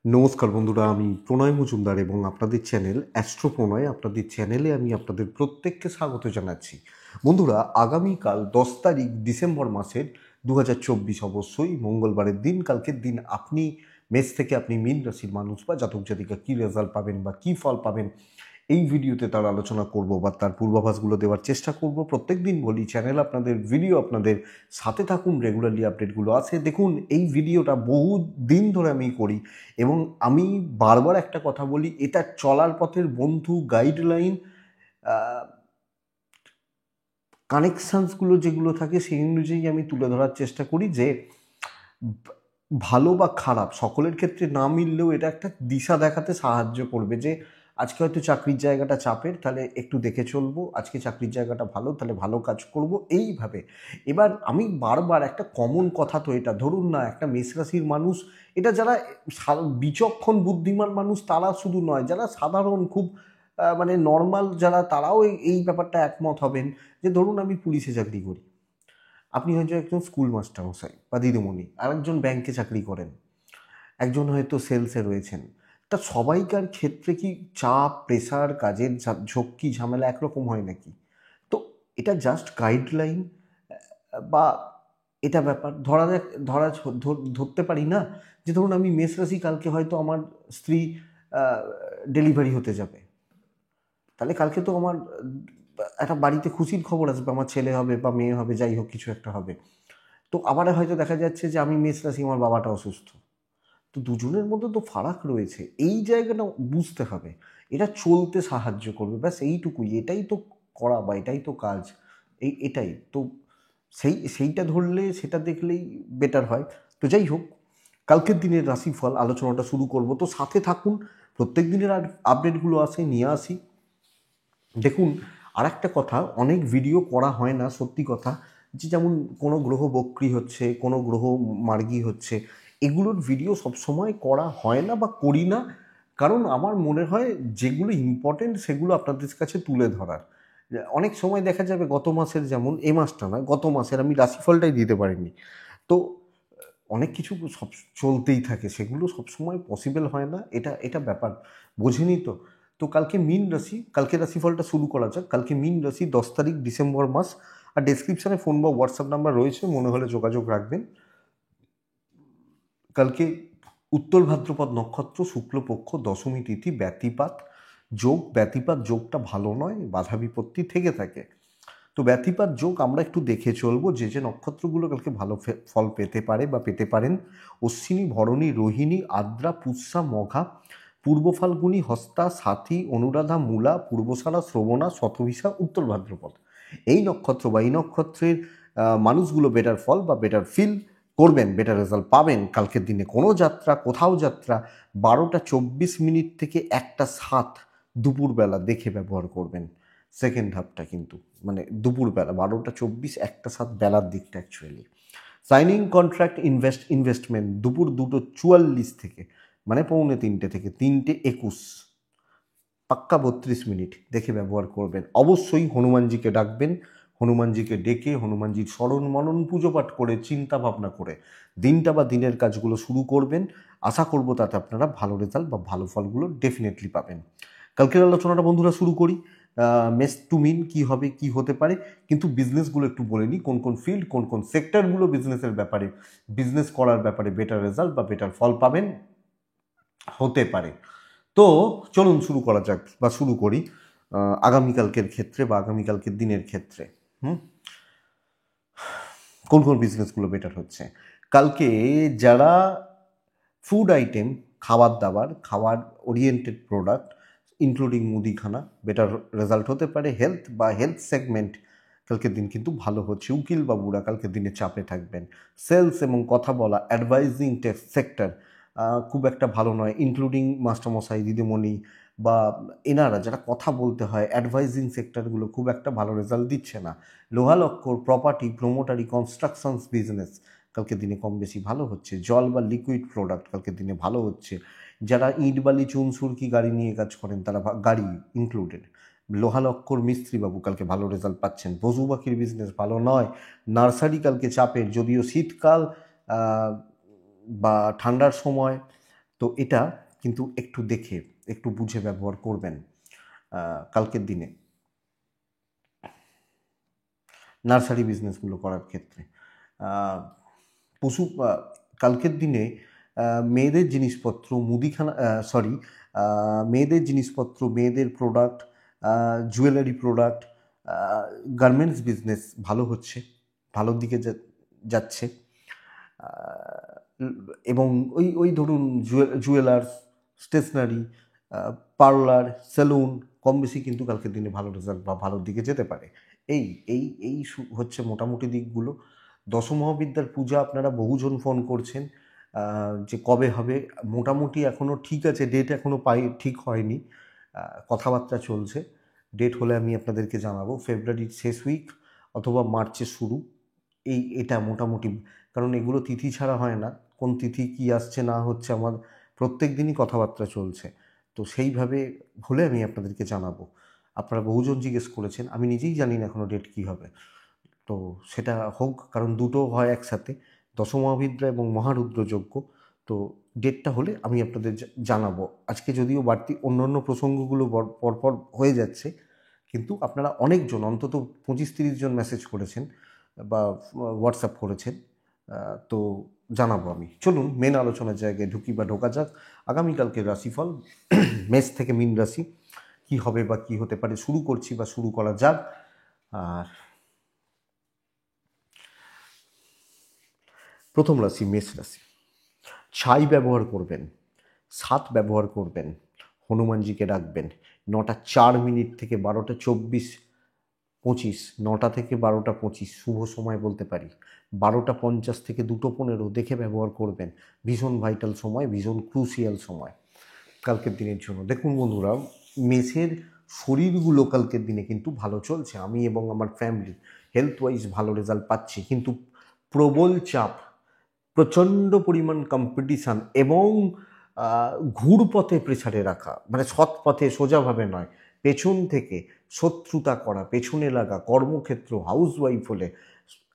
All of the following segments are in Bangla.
নমস্কার বন্ধুরা, আমি প্রণয় মজুমদার এবং আপনাদের চ্যানেল অ্যাস্ট্রো প্রণয়, আপনাদের চ্যানেলে আমি আপনাদের প্রত্যেককে স্বাগত জানাচ্ছি। বন্ধুরা, আগামীকাল 10 তারিখ ডিসেম্বর মাসের 2024 অবশ্যই মঙ্গলবারের দিন, কালকের দিন আপনি মেষ থেকে আপনি মীন রাশির মানুষ বা জাতক জাতিকা কী রেজাল্ট পাবেন বা কী ফল পাবেন এই ভিডিওতে তার আলোচনা করব বা তার পূর্বাভাসগুলো দেওয়ার চেষ্টা করব। প্রত্যেক দিন বলি, চ্যানেল আপনাদের, ভিডিও আপনাদের, সাথে থাকুন, রেগুলারলি আপডেটগুলো আসে। দেখুন, এই ভিডিওটা বহু দিন ধরে আমি করি এবং আমি বারবার একটা কথা বলি, এটা চলার পথের বন্ধু গাইডলাইন, কানেকশানসগুলো যেগুলো থাকে সেই অনুযায়ী আমি তুলে ধরার চেষ্টা করি যে ভালো বা খারাপ সকলের ক্ষেত্রে না মিললেও এটা একটা দিশা দেখাতে সাহায্য করবে যে আজকে হয়তো চাকরির জায়গাটা চাপের, তাহলে একটু দেখে চলবো, আজকে চাকরির জায়গাটা ভালো, তাহলে ভালো কাজ করব, এইভাবে। এবার আমি বারবার একটা কমন কথা, তো এটা ধরুন না, একটা মেষ রাশির মানুষ, এটা যারা বিচক্ষণ বুদ্ধিমান মানুষ তারা শুধু নয়, যারা সাধারণ খুব মানে নর্মাল যারা, তারাও এই ব্যাপারটা একমত হবেন যে ধরুন আমি পুলিশে চাকরি করি, আপনি হয়তো একজন স্কুল মাস্টার মশাই বা দিদিমণি, আর একজন ব্যাংকে চাকরি করেন, একজন হয়তো সেলসে রয়েছেন। তা সবাইকার ক্ষেত্রে কি চাপ, প্রেশার, কাজের ঝক্কি ঝামেলা একরকম হয় নাকি? তো এটা জাস্ট গাইডলাইন, বা এটা ব্যাপার ধরা যাক, ধরতে পারি না যে ধরুন আমি মেষ রাশি, কালকে হয়তো আমার স্ত্রী ডেলিভারি হতে যাবে, তাহলে কালকে তো আমার একটা বাড়িতে খুশির খবর আসবে, আমার ছেলে হবে বা মেয়ে হবে, যাই হোক কিছু একটা হবে। তো আবার হয়তো দেখা যাচ্ছে যে আমি মেষ রাশি, আমার বাবাটা অসুস্থ। তো দুজনের মধ্যে তো ফারাক রয়েছে, এই জায়গাটা বুঝতে হবে। এটা চলতে সাহায্য করবে, ব্যাস এইটুকুই। এটাই তো করা বা এটাই তো কাজ, এটাই তো। সেইটা ধরলে, সেটা দেখলেই বেটার হয়। তো যাই হোক, কালকের দিনের রাশিফল আলোচনাটা শুরু করব, তো সাথে থাকুন। প্রত্যেক দিনের আপডেটগুলো আসে, নিয়ে আসি। দেখুন, আর একটা কথা, অনেক ভিডিও করা হয় না, সত্যি কথা, যে যেমন কোনো গ্রহ বক্রি হচ্ছে, কোনো গ্রহ মার্গী হচ্ছে, এগুলোর ভিডিও সবসময় করা হয় না বা করি না। কারণ আমার মনে হয় যেগুলো ইম্পর্টেন্ট সেগুলো আপনাদের কাছে তুলে ধরার। অনেক সময় দেখা যাবে গত মাসের, যেমন এ মাসটা নয়, গত মাসের আমি রাশিফলটাই দিতে পারিনি। তো অনেক কিছু সব চলতেই থাকে, সেগুলো সবসময় পসিবল হয় না, এটা এটা ব্যাপার, বোঝেনি তো। তো কালকে মীন রাশি, কালকে রাশিফলটা শুরু করা যাক। কালকে মীন রাশি, 10 তারিখ ডিসেম্বর মাস। আর ডেসক্রিপশানে ফোন বা হোয়াটসঅ্যাপ নাম্বার রয়েছে, মনে হলে যোগাযোগ রাখবেন। কালকে উত্তর ভাদ্রপদ নক্ষত্র, শুক্লপক্ষ, দশমী তিথি, ব্যতিপাত যোগ। ব্যতিপাত যোগটা ভালো নয়, বাধা বিপত্তি থেকে থাকে। তো ব্যতিপাত যোগ আমরা একটু দেখে চলবো, যে যে নক্ষত্রগুলো কালকে ভালো ফল পেতে পারে বা পেতে পারেন: অশ্বিনী, ভরণী, রোহিণী, আদ্রা, পুষ্যা, মঘা, পূর্ব ফাল্গুনী, হস্তা, সাথী, অনুরাধা, মূলা, পূর্বসারা, শ্রবণা, শতভিসা, উত্তর ভাদ্রপদ। এই নক্ষত্র বা এই নক্ষত্রের মানুষগুলো বেটার ফল বা বেটার ফিল করবেন, বেটার রেজাল্ট পাবেন কালকের দিনে। কোনো যাত্রা, কোথাও যাত্রা 12টা 24 মিনিট থেকে 1টা 7 দুপুরবেলা দেখে ব্যবহার করবেন। সেকেন্ড হাফটা কিন্তু, মানে দুপুরবেলা 12টা 24, 1টা 7 বেলার দিকটা অ্যাকচুয়ালি। সাইনিং কন্ট্রাক্ট, ইনভেস্টমেন্ট দুপুর 2টো 44 থেকে, মানে পৌনে 3টে থেকে 3টে 21, পাক্কা 32 মিনিট দেখে ব্যবহার করবেন। অবশ্যই হনুমানজিকে ডাকবেন, হনুমানজিকে ডেকে, হনুমানজির স্মরণ মনন পুজো পাঠ করে, চিন্তা ভাবনা করে দিনটা বা দিনের কাজগুলো শুরু করবেন। আশা করব তাতে আপনারা ভালো রেজাল্ট বা ভালো ফলগুলো ডেফিনেটলি পাবেন। কালকের আলোচনাটা বন্ধুরা শুরু করি। মেষ টু মিন কী হবে, কী হতে পারে, কিন্তু বিজনেসগুলো একটু বলে নিই, কোন কোন ফিল্ড, কোন কোন সেক্টরগুলো বিজনেসের ব্যাপারে, বিজনেস করার ব্যাপারে বেটার রেজাল্ট বা বেটার ফল পাবেন, হতে পারে। তো চলুন শুরু করা যাক বা শুরু করি আগামীকালকের ক্ষেত্রে বা আগামীকালকের দিনের ক্ষেত্রে। হুম কোন কোন বিজনেসগুলো বেটার হচ্ছে কালকে? যারা ফুড আইটেম, খাবার দাবার, খাবার ওরিয়েন্টেড প্রোডাক্ট ইনক্লুডিং মুদিখানা, বেটার রেজাল্ট হতে পারে। হেলথ বা হেলথ সেগমেন্ট কালকের দিন কিন্তু ভালো হচ্ছে, উকিল বাবুরা কালকের দিনে চাপে থাকবেন। সেলস এবং কথা বলা, অ্যাডভাইজিং সেক্টর খুব একটা ভালো নয়, ইনক্লুডিং মাস্টারমশাই, দিদিমণি বা এনারা যারা কথা বলতে হয়, অ্যাডভাইজিং সেক্টরগুলো খুব একটা ভালো রেজাল্ট দিচ্ছে না। লোহালক্কর, প্রপার্টি, প্রোমোটারি, কনস্ট্রাকশনস বিজনেস কালকের দিনে কম বেশি ভালো হচ্ছে। জল বা লিকুইড প্রোডাক্ট কালকের দিনে ভালো হচ্ছে। যারা ইট বালি চুন সুরকি গাড়ি নিয়ে কাজ করেন, তারা গাড়ি ইনক্লুডেড, লোহালক্কর মিস্ত্রিবাবু কালকে ভালো রেজাল্ট পাচ্ছেন। পশু পাখির বিজনেস ভালো নয়। নার্সারি কালকে চাপের, যদিও শীতকাল বা ঠান্ডার সময়, তো এটা কিন্তু একটু দেখে একটু বুঝে ব্যবহার করবেন কালকের দিনে নার্সারি বিজনেসগুলো করার ক্ষেত্রে। পশু কালকের দিনে মেয়েদের জিনিসপত্র মুদিখানা সরি মেয়েদের জিনিসপত্র মেয়েদের product jewellery product garments business ভালো হচ্ছে, ভালোর দিকে যাচ্ছে। এবং ওই ওই ধরুন জুয়েলার্স, স্টেশনারি, পার্লার, সেলুন কম বেশি কিন্তু কালকের দিনে ভালো রেজাল্ট বা ভালোর দিকে যেতে পারে। এই এই এই হচ্ছে মোটামুটি দিকগুলো। দশমহাবিদ্যার পূজা আপনারা বহুজন ফোন করছেন যে কবে হবে। মোটামুটি এখনও ঠিক আছে, ডেট এখনও ঠিক হয়নি, কথাবার্তা চলছে। ডেট হলে আমি আপনাদেরকে জানাবো। ফেব্রুয়ারির শেষ উইক অথবা মার্চের শুরু, এটা মোটামুটি। কারণ এগুলো তিথি ছাড়া হয় না, কোন তিথি কী আসছে না হচ্ছে আমার প্রত্যেক দিনই কথাবার্তা চলছে। তো সেইভাবে হলে আমি আপনাদেরকে জানাবো। আপনারা বহুজন জিজ্ঞেস করেছেন, আমি নিজেই জানি না এখনও ডেট কী হবে। তো সেটা হোক, কারণ দুটো হয় একসাথে, দশমহাবিদ্যা এবং মহারুদ্র যজ্ঞ। তো ডেটটা হলে আমি আপনাদের জানাবো। আজকে যদিও বাড়তি অন্য অন্য প্রসঙ্গগুলো পরপর হয়ে যাচ্ছে, কিন্তু আপনারা অনেকজন, অন্তত 25-30 জন মেসেজ করেছেন বা হোয়াটসঅ্যাপ করেছেন। তো জানাবো আমি। চলুন মেন আলোচনার জায়গায় ঢুকি বা ঢোকা যাক। আগামীকালকে রাশিফল মেষ থেকে মীন রাশি কি হবে বা কি হতে পারে শুরু করছি বা শুরু করা যাক। আর প্রথম রাশি মেষ রাশি। ছাই ব্যবহার করবেন, 7 ব্যবহার করবেন, হনুমানজিকে ডাকবেন। 9টা 4 মিনিট থেকে 12টা 24-25, 9টা থেকে 12টা 25 শুভ সময় বলতে পারি। 12টা 50 থেকে 2টো 15 দেখে ব্যবহার করবেন। ভীষণ ভাইটাল সময়, ভীষণ ক্রুশিয়াল সময় কালকের দিনের জন্য। দেখুন বন্ধুরা, মেষের শরীরগুলো কালকের দিনে কিন্তু ভালো চলছে। আমি এবং আমার ফ্যামিলি হেলথ ওয়াইজ ভালো রেজাল্ট পাচ্ছি, কিন্তু প্রবল চাপ, প্রচণ্ড পরিমাণ কম্পিটিশান এবং ঘুরপথে প্রেসারে রাখা, মানে সৎ পথে সোজাভাবে নয়, পেছন থেকে শত্রুতা করা, পেছনে লাগা, কর্মক্ষেত্র, হাউসওয়াইফ হলে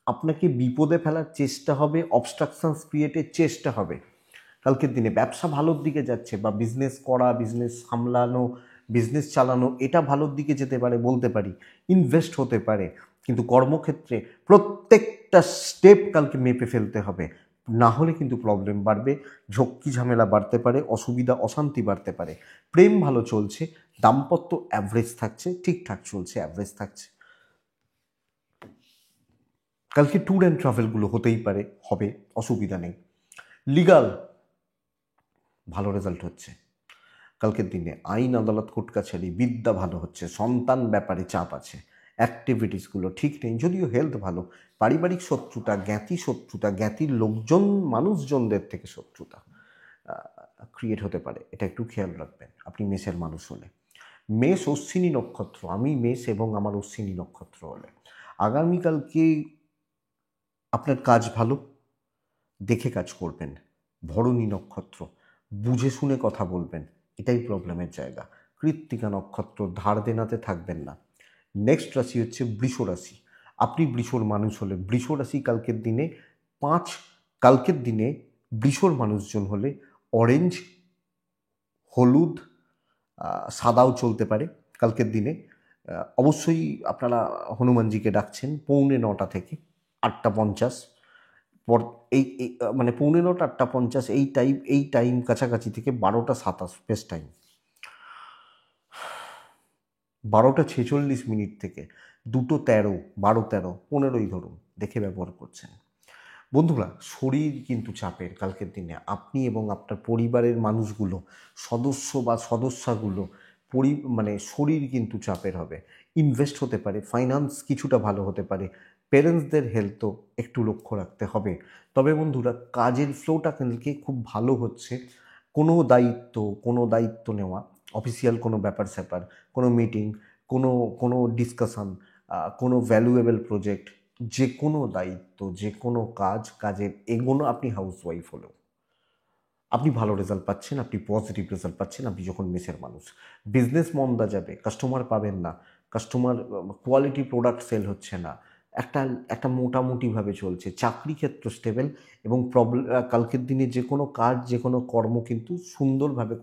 আপনাকে বিপদে ফেলার চেষ্টা হবে, অবস্ট্রাকশনস ক্রিয়েটের চেষ্টা হবে। কালকের দিনে ব্যবসা ভালোর দিকে যাচ্ছে বা বিজনেস করা, বিজনেস সামলানো, বিজনেস চালানো, এটা ভালোর দিকে যেতে পারে বলতে পারি। ইনভেস্ট হতে পারে, কিন্তু কর্মক্ষেত্রে প্রত্যেকটা স্টেপ কালকে মেপে ফেলতে হবে, না হলে কিন্তু প্রবলেম বাড়বে, ঝক্কি ঝামেলা বাড়তে পারে, অসুবিধা অশান্তি বাড়তে পারে। প্রেম ভালো চলছে, দাম্পত্য অ্যাভারেজ থাকছে, ঠিকঠাক চলছে, অ্যাভারেজ থাকছে। কালকে ট্যুর অ্যান্ড ট্রাভেলগুলো হতেই পারে, হবে, অসুবিধা নেই। লিগাল ভালো রেজাল্ট হচ্ছে কালকের দিনে। আইন আদালত কোর্ট কাছারি বিদ্যা ভালো হচ্ছে। সন্তান ব্যাপারে চাপ আছে, অ্যাক্টিভিটিসগুলো ঠিক নেই, যদিও হেলথ ভালো। পারিবারিক শত্রুতা, জ্ঞাতি শত্রুতা, জ্ঞাতির লোকজন মানুষজনদের থেকে শত্রুতা ক্রিয়েট হতে পারে, এটা একটু খেয়াল রাখবেন আপনি মেষের মানুষ হলে। মেষ অশ্বিনী নক্ষত্র, আমি মেষ এবং আমার অশ্বিনী নক্ষত্র হলে আগামীকালকে আপনার কাজ ভালো, দেখে কাজ করবেন। ভরণী নক্ষত্র, বুঝে শুনে কথা বলবেন, এটাই প্রবলেমের জায়গা। কৃত্তিকা নক্ষত্র, ধার দেনাতে থাকবেন না। নেক্সট রাশি হচ্ছে বৃষ রাশি। আপনি বৃষর মানুষ হলে, বৃষ রাশি কালকের দিনে 5, কালকের দিনে বৃষর মানুষজন হলে অরেঞ্জ, হলুদ, সাদাও চলতে পারে কালকের দিনে। অবশ্যই আপনারা হনুমানজিকে ডাকছেন 9:45 থেকে 8:50 পর, এই মানে 9:45 8:50 এই টাইম কাছাকাছি থেকে 12:27 বেস্ট টাইম। 12:46 থেকে 2:13, 12:13, 15ই ধরুন, দেখে ব্যবহার করছেন। বন্ধুরা, শরীর কিন্তু চাপের কালকের দিনে। আপনি এবং আপনার পরিবারের মানুষগুলো, সদস্য বা সদস্যাগুলো মানে শরীর কিন্তু চাপের হবে। ইনভেস্ট হতে পারে, ফাইন্যান্স কিছুটা ভালো হতে পারে, পেরেন্টসদের হেলথও একটু লক্ষ্য রাখতে হবে। তবে বন্ধুরা, কাজের ফ্লোটা কালকে খুব ভালো হচ্ছে। কোনো দায়িত্ব নেওয়া, অফিসিয়াল কোনো ব্যাপার স্যাপার, কোনো মিটিং, কোনো ডিসকাশন, কোনো ভ্যালুয়েবল প্রজেক্ট, যে কোনো দায়িত্ব, যে কোনো কাজের এগোনো, আপনি হাউসওয়াইফ হলেও আপনি ভালো রেজাল্ট পাচ্ছেন, আপনি পজিটিভ রেজাল্ট পাচ্ছেন, আপনি যখন মেসের মানুষ। বিজনেস মন্দা যাবে, কাস্টমার পাবেন না, কোয়ালিটি প্রোডাক্ট সেল হচ্ছে না, একটা একটা মোটামুটিভাবে চলছে। চাকরি ক্ষেত্র স্টেবল এবং কালকের দিনে যে কোনো কাজ, যে কোনো কর্ম কিন্তু সুন্দরভাবে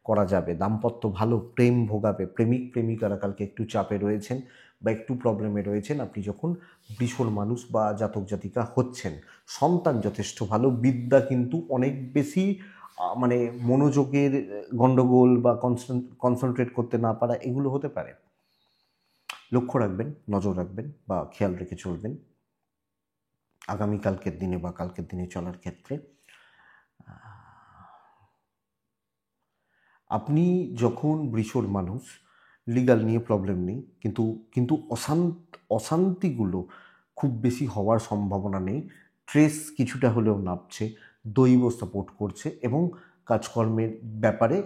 করা যাবে। দাম্পত্য ভালো, প্রেম ভোগাবে। প্রেমিক প্রেমিকারা কালকে একটু চাপে রয়েছেন বা একটু প্রবলেমে রয়েছেন আপনি যখন বৃষর মানুষ বা জাতক জাতিকা হচ্ছেন। সন্তান যথেষ্ট ভালো, বিদ্যা কিন্তু অনেক বেশি মানে মনোযোগের গণ্ডগোল বা কনসেন্ট্রেট করতে না পারা, এগুলো হতে পারে। লক্ষ্য রাখবেন, নজর রাখবেন বা খেয়াল রেখে চলবেন আগামীকালকের দিনে বা কালকের দিনে চলার ক্ষেত্রে। আপনি যখন বৃষর মানুষ, লিগাল নিয়ে প্রবলেম নেই, কিন্তু কিন্তু অশান্তিগুলো খুব বেশি হওয়ার সম্ভাবনা নেই। ট্রেস কিছুটা হলেও নামছে, দৈব সাপোর্ট করছে এবং কাজকর্মের ব্যাপারে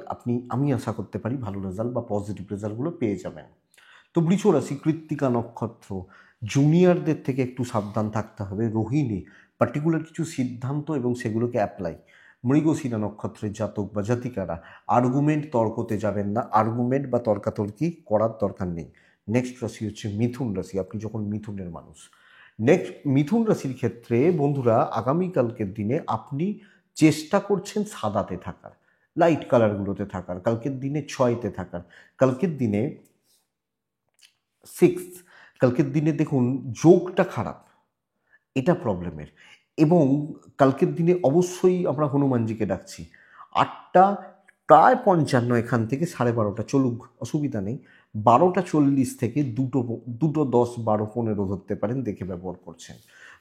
আমি আশা করতে পারি ভালো রেজাল্ট বা পজিটিভ রেজাল্টগুলো পেয়ে যাবেন। তো বৃষ রাশি, কৃত্তিকা নক্ষত্র, জুনিয়রদের থেকে একটু সাবধান থাকতে হবে। রোহিণী, পার্টিকুলার কিছু সিদ্ধান্ত এবং সেগুলোকে অ্যাপ্লাই। মৃগশিরা নক্ষত্রের জাতক বা জাতিকারা, আর্গুমেন্ট তর্কতে যাবেন না, আর্গুমেন্ট বা তর্কাতর্কি করার দরকার নেই। নেক্সট রাশি হচ্ছে মিথুন রাশি, আপনি যখন মিথুনের মানুষ। নেক্সট মিথুন রাশির ক্ষেত্রে বন্ধুরা, আগামীকালকের দিনে আপনি চেষ্টা করছেন সাদাতে থাকার, লাইট কালারগুলোতে থাকার, কালকের দিনে 6তে থাকার, কালকের দিনে 6, কালকের দিনে দেখুন যোগটা খারাপ, এটা প্রবলেমের। এবং কালকের দিনে অবশ্যই আমরা হনুমানজিকে ডাকছি। 8টা প্রায় 55 এখান থেকে 12:30 চলুক, অসুবিধা নেই। 12:40 থেকে 2:10, 12, 15 ধরতে পারেন, দেখে ব্যবহার করছেন।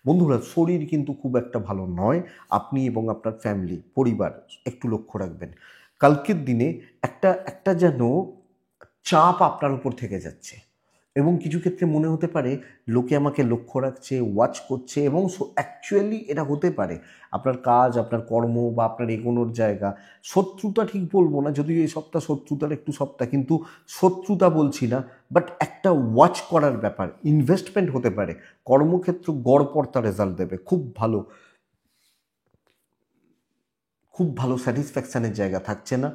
বন্ধুরা, শরীর কিন্তু খুব একটা ভালো নয়। আপনি এবং আপনার ফ্যামিলি, পরিবার একটু লক্ষ্য রাখবেন। কালকের দিনে একটা যেন চাপ আপনার উপর থেকে যাচ্ছে এবং কিছু ক্ষেত্রে মনে হতে পারে লোকে আমাকে লক্ষ্য রাখছে, ওয়াচ করছে, এবং অ্যাকচুয়ালি এটা হতে পারে আপনার কাজ, আপনার কর্ম বা আপনার এগোনোর জায়গা। শত্রুতা ঠিক বলবো না, যদিও এই সপ্তাহ শত্রুতার একটু সপ্তাহ, কিন্তু শত্রুতা বলছি না, বাট একটা ওয়াচ করার ব্যাপার, ইনভেস্টমেন্ট হতে পারে। কর্মক্ষেত্র গড়পড়তা রেজাল্ট দেবে, খুব ভালো স্যাটিসফ্যাকশানের জায়গা থাকছে না।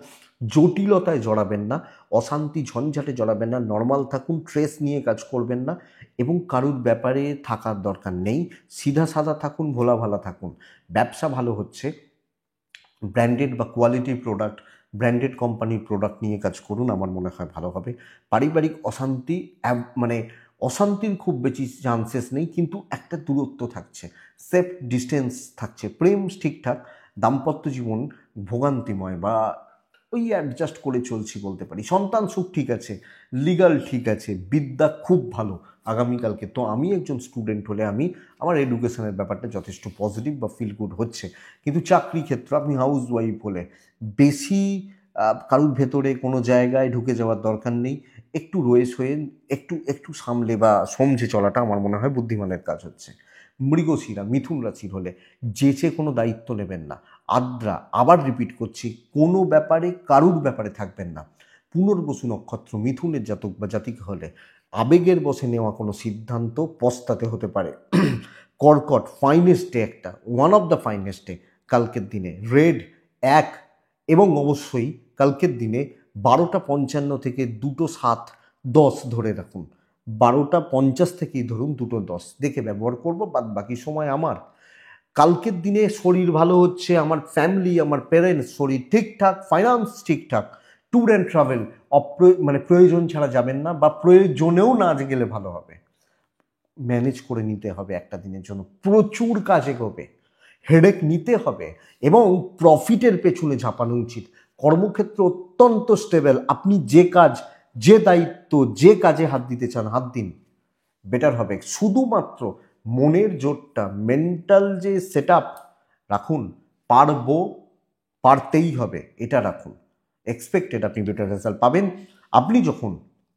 জটিলতায় জড়াবেন না, অশান্তি ঝঞ্ঝাটে জড়াবেন না, নর্মাল থাকুন, ট্রেস নিয়ে কাজ করবেন না এবং কারুর ব্যাপারে থাকার দরকার নেই। সিধা সাদা থাকুন, ভোলা ভালা থাকুন। ব্যবসা ভালো হচ্ছে, ব্র্যান্ডেড বা কোয়ালিটি প্রোডাক্ট, ব্র্যান্ডেড কোম্পানির প্রোডাক্ট নিয়ে কাজ করুন, আমার মনে হয় ভালো হবে। পারিবারিক অশান্তি, মানে অশান্তির খুব বেশি চান্সেস নেই, কিন্তু একটা দূরত্ব থাকছে, সেফ ডিস্টেন্স থাকছে। প্রেম ঠিকঠাক, দাম্পত্য জীবন ভোগান্তিময় বা ওই অ্যাডজাস্ট করে চলছি বলতে পারি। সন্তান সুখ ঠিক আছে, লিগাল ঠিক আছে, বিদ্যা খুব ভালো আগামীকালকে। তো আমি একজন স্টুডেন্ট হলে আমার এডুকেশনের ব্যাপারটা যথেষ্ট পজিটিভ বা ফিল গুড হচ্ছে। কিন্তু চাকরি ক্ষেত্র, আপনি হাউস ওয়াইফ হলে বেশি কারুর ভেতরে কোনো জায়গায় ঢুকে যাওয়ার দরকার নেই। একটু রয়েস হয়ে একটু সামলে বা সমঝে চলাটা আমার মনে হয় বুদ্ধিমানের কাজ হচ্ছে। মৃগশিরা, মিথুন রাশির হলে যেচে কোনো দায়িত্ব নেবেন না। আদ্রা, আবার রিপিট করছি, কোনো ব্যাপারে কারুর ব্যাপারে থাকবেন না। পুনর্বসু নক্ষত্র, মিথুনের জাতক বা জাতিকা হলে আবেগের বশে নেওয়া কোনো সিদ্ধান্ত পস্তাতে হতে পারে। কর্কট, ফাইনেস্ট ডে, একটা one of the finest day কালকের দিনে। রেড 1, এবং অবশ্যই কালকের দিনে 12:55 থেকে 2:07, 10 ধরে রাখুন। 12:50 থেকেই ধরুন 2:10 দেখে ব্যবহার করব, বাদ বাকি সময় আমার। কালকের দিনে শরীর ভালো হচ্ছে, আমার ফ্যামিলি, আমার প্যারেন্টস শরীর ঠিকঠাক, ফাইন্যান্স ঠিকঠাক। ট্যুর অ্যান্ড ট্রাভেল মানে প্রয়োজন ছাড়া যাবেন না, বা প্রয়োজনেও না গেলে ভালো হবে। ম্যানেজ করে নিতে হবে একটা দিনের জন্য, প্রচুর কাজ এগোবে, হেডেক নিতে হবে এবং প্রফিটের পেছনে ঝাঁপানো উচিত। কর্মক্ষেত্র অত্যন্ত স্টেবল, আপনি যে কাজ, যে দায়িত্ব, যে কাজে হাত দিতে চান হাত দিন, বেটার হবে। শুধুমাত্র মনের জোরটা, মেন্টাল যে সেট আপ রাখুন, পারতেই হবে, এটা রাখুন, এক্সপেক্টেড আপনি বেটার রেজাল্ট পাবেন। আপনি যখন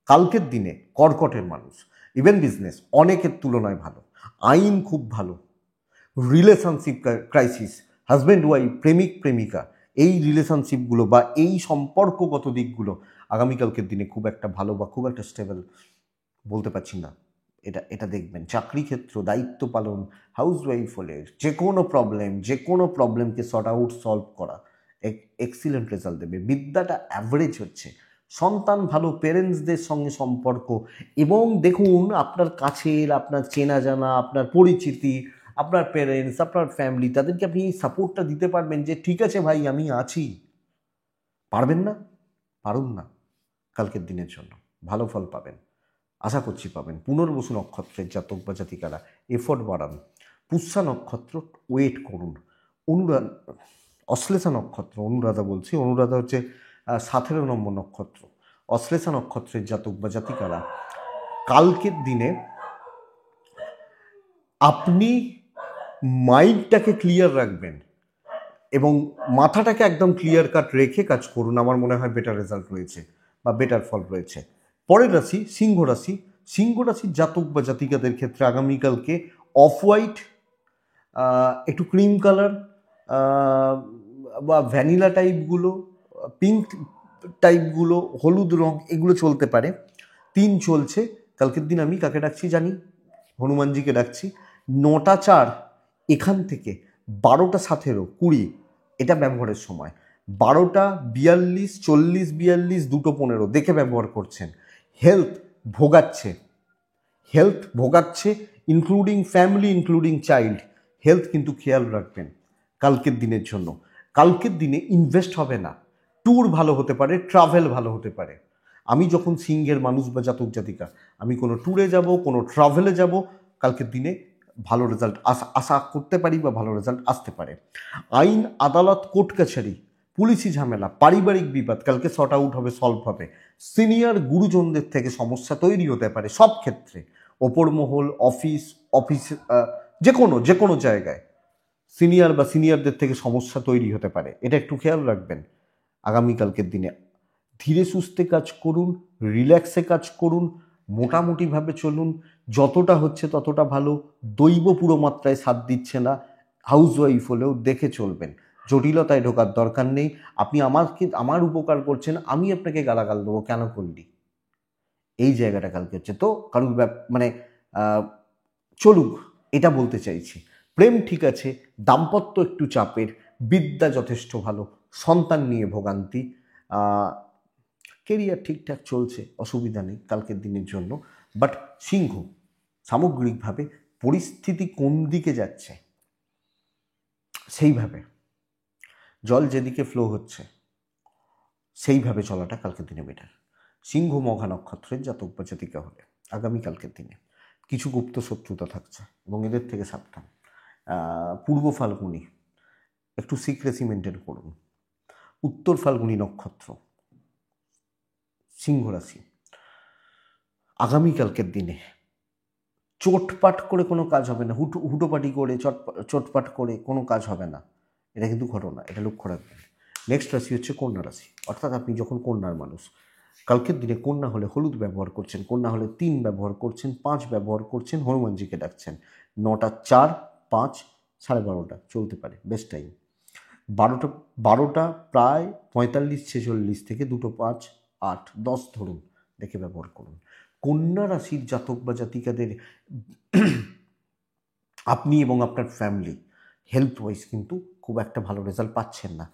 কালকের দিনে কর্কটের মানুষ, ইভেন বিজনেস অনেকের তুলনায় ভালো, আইন খুব ভালো, রিলেশনশিপ ক্রাইসিস, হাজব্যান্ড ওয়াইফ, প্রেমিক প্রেমিকা, এই রিলেশনশিপগুলো বা এই সম্পর্কগত দিকগুলো আগামীকালকের দিনে খুব একটা ভালো বা খুব একটা স্টেবল বলতে পারছি না। এটা দেখবেন। চাকরি ক্ষেত্র, দায়িত্ব পালন, হাউস ওয়াইফ হলে যে কোনো প্রবলেমকে সলভ করা এক্সিলেন্ট রেজাল্ট দেবে। বিদ্যাটা অ্যাভারেজ হচ্ছে, সন্তান ভালো, পেরেন্টসদের সঙ্গে সম্পর্ক, এবং দেখুন আপনার কাছের, আপনার চেনা জানা, আপনার পরিচিতি, আপনার পেরেন্টস, আপনার ফ্যামিলি, তাদেরকে আপনি এই সাপোর্টটা দিতে পারবেন যে ঠিক আছে ভাই আমি আছি। পারবেন না? পারুন না। কালকের দিনের জন্য ভালো ফল পাবেন, আশা করছি পাবেন। পুনর্বসু নক্ষত্রের জাতক বা জাতিকারা এফোর্ট বাড়ান। পুষ্যা নক্ষত্র ওয়েট করুন। অনুরাধা, অশ্লেষা নক্ষত্র, অনুরাধা বলছি, অনুরাধা হচ্ছে 17 নম্বর নক্ষত্র। অশ্লেষা নক্ষত্রের জাতক বা জাতিকারা কালকের দিনে আপনি মাইন্ডটাকে ক্লিয়ার রাখবেন এবং মাথাটাকে একদম ক্লিয়ার কাট রেখে কাজ করুন। আমার মনে হয় বেটার রেজাল্ট রয়েছে বা বেটার ফল রয়েছে। পরের রাশি সিংহ রাশি। সিংহ রাশির জাতক বা জাতিকাদের ক্ষেত্রে আগামীকালকে অফ হোয়াইট, একটু ক্রিম কালার বা ভ্যানিলা টাইপগুলো, পিঙ্ক টাইপগুলো, হলুদ রং, এগুলো চলতে পারে। 3 চলছে কালকের দিন। আমি কাকে ডাকছি জানি? হনুমানজিকে ডাকছি। 9টা 4 এখান থেকে 12টা 17 20 এটা ব্যবহারের সময়। 12টা 42 40 42 2টো 15 দেখে ব্যবহার করছেন। হেলথ ভোগাচ্ছে, হেলথ ভোগাচ্ছে, including family, including child. Health কিন্তু খেয়াল রাখবেন কালকের দিনের জন্য। কালকের দিনে ইনভেস্ট হবে না, ট্যুর ভালো হতে পারে, ট্রাভেল ভালো হতে পারে। আমি যখন সিংহের মানুষ বা জাতক জাতিকা, আমি কোনো ট্যুরে যাব, কোনো ট্রাভেলে যাব, কালকের দিনে ভালো রেজাল্ট আশা করতে পারি বা ভালো রেজাল্ট আসতে পারে। আইন, আদালত, কোর্ট কাছারি, পুলিশি ঝামেলা, পারিবারিক বিবাদ কালকে সর্ট আউট হবে, সলভ হবে। সিনিয়র গুরুজনদের থেকে সমস্যা তৈরি হতে পারে সব ক্ষেত্রে, ওপর মহল, অফিস যে কোনো জায়গায় সিনিয়র বা সিনিয়রদের থেকে সমস্যা তৈরি হতে পারে, এটা একটু খেয়াল রাখবেন আগামীকালকের দিনে। ধীরে সুস্থে কাজ করুন, রিল্যাক্সে কাজ করুন, মোটামুটিভাবে চলুন, যতটা হচ্ছে ততটা ভালো। দৈব পুরো মাত্রায় সাথ দিচ্ছে না, হাউসওয়াইফ হলেও দেখে চলবেন, জটিলতায় ঢোকার দরকার নেই। আপনি আমার উপকার করছেন, আমি আপনাকে গালাগাল দেবো, কেন করলি, এই জায়গাটা কালকে হচ্ছে। তো কারণ মানে চলুক, এটা বলতে চাইছি। প্রেম ঠিক আছে, দাম্পত্য একটু চাপের, বিদ্যা যথেষ্ট ভালো, সন্তান নিয়ে ভোগান্তি, কেরিয়ার ঠিকঠাক চলছে, অসুবিধা নেই কালকের দিনের জন্য। বাট সিংহ সামগ্রিকভাবে পরিস্থিতি কোন দিকে যাচ্ছে সেইভাবে, জল যেদিকে ফ্লো হচ্ছে সেইভাবে চলাটা কালকের দিনে বেটার। সিংহ মঘা নক্ষত্রের জাতক বা জাতিকা হলে আগামীকালকের দিনে কিছু গুপ্ত শত্রুতা থাকছে এবং এদের থেকে সাবধান। পূর্ব ফাল্গুনি, একটু সিক্রেসি মেনটেন করুন। উত্তর ফাল্গুনি নক্ষত্র, সিংহ রাশি, আগামীকালকের দিনে চোটপাট করে কোনো কাজ হবে না, হুটোপাটি করে চোটপাট করে কোনো কাজ হবে না, এটা কিন্তু ঘটনা, এটা লক্ষ্য রাখবেন। নেক্সট রাশি হচ্ছে কন্যা রাশি, অর্থাৎ আপনি যখন কন্যার মানুষ, কালকের দিনে কন্যা হলে হলুদ ব্যবহার করছেন, কন্যা হলে 3 ব্যবহার করছেন, 5 ব্যবহার করছেন, হনুমানজিকে ডাকছেন। 9টা 4 5 12:30 চলতে পারে, বেস্ট টাইম। 12টা প্রায় 45 46 থেকে 2টো 5 8 10 ধরুন, দেখে ব্যবহার করুন। কন্যা রাশির জাতক বা জাতিকাদের আপনি এবং আপনার ফ্যামিলি হেলথ ওয়াইজ কিন্তু খুব একটা ভালো রেজাল্ট পাচ্ছেন না।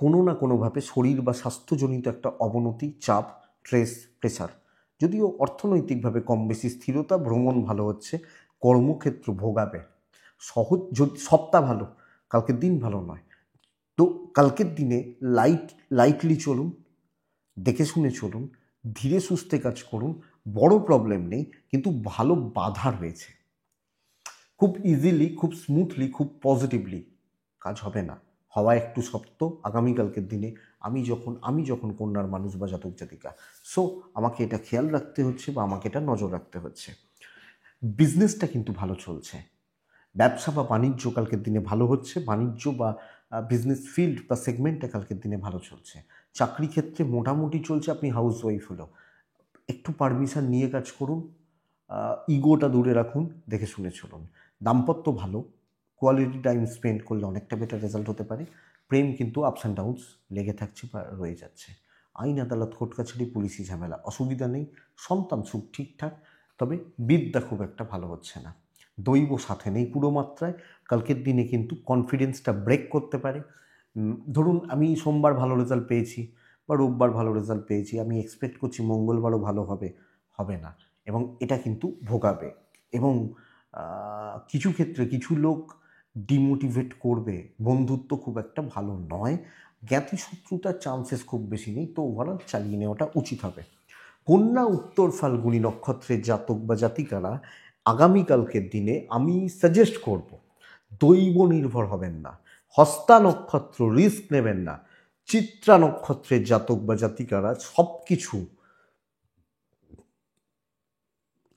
কোনো না কোনোভাবে শরীর বা স্বাস্থ্যজনিত একটা অবনতি, চাপ, স্ট্রেস, প্রেশার। যদিও অর্থনৈতিকভাবে কম বেশি স্থিরতা, ভ্রমণ ভালো হচ্ছে, কর্মক্ষেত্র ভোগাবে, সহজ যদি সপ্তাহ ভালো, কালকের দিন ভালো নয়। তো কালকের দিনে লাইটলি চলুন, দেখে শুনে চলুন, ধীরে সুস্থে কাজ করুন, বড় প্রবলেম নেই, কিন্তু ভালো বাধা রয়েছে। খুব ইজিলি, খুব স্মুথলি, খুব পজিটিভলি কাজ হবে না, হওয়া একটু শক্ত আগামীকালকের দিনে। আমি যখন কন্যার মানুষ বা জাতক জাতিকা, সো আমাকে এটা খেয়াল রাখতে হচ্ছে বা আমাকে এটা নজর রাখতে হচ্ছে। বিজনেসটা কিন্তু ভালো চলছে, ব্যবসা বা বাণিজ্য কালকের দিনে ভালো হচ্ছে, বাণিজ্য বা বিজনেস ফিল্ড বা সেগমেন্টটা কালকের দিনে ভালো চলছে। চাকরি ক্ষেত্রে মোটামুটি চলছে, আপনি হাউস ওয়াইফ হলেও একটু পারমিশন নিয়ে কাজ করুন, ইগোটা দূরে রাখুন, দেখে শুনে চলুন। দাম্পত্য ভালো, কোয়ালিটি টাইম স্পেন্ড করলে অনেকটা বেটার রেজাল্ট হতে পারে। প্রেম কিন্তু আপস অ্যান্ড ডাউনস লেগে থাকছে বা রয়ে যাচ্ছে। আইন, আদালত, কোর্ট কাছারি, পুলিশি ঝামেলা, অসুবিধা নেই। সন্তান সুখ ঠিকঠাক, তবে বিদ্যা খুব একটা ভালো হচ্ছে না। দৈব সাথে নেই পুরো মাত্রায়, কালকের দিনে কিন্তু কনফিডেন্সটা ব্রেক করতে পারে। ধরুন আমি সোমবার ভালো রেজাল্ট পেয়েছি, বা রোববার ভালো রেজাল্ট পেয়েছি, আমি এক্সপেক্ট করছি মঙ্গলবারও ভালো হবে, হবে না, এবং এটা কিন্তু ভোগাবে। এবং কিছু ক্ষেত্রে কিছু লোক ডিমোটিভেট করবে, বন্ধুত্ব খুব একটা ভালো নয়, জ্ঞাতি শত্রুতার চান্সেস খুব বেশি নেই, তো ওভারঅল চালিয়ে নেওয়াটা উচিত হবে। কন্যা উত্তর ফাল্গুনী নক্ষত্রের জাতক বা জাতিকারা আগামীকালকের দিনে আমি সাজেস্ট করব দৈব নির্ভর হবেন না, হস্তা নক্ষত্র রিস্ক নেবেন না, চিত্রা নক্ষত্রের জাতক বা জাতিকারা সব কিছু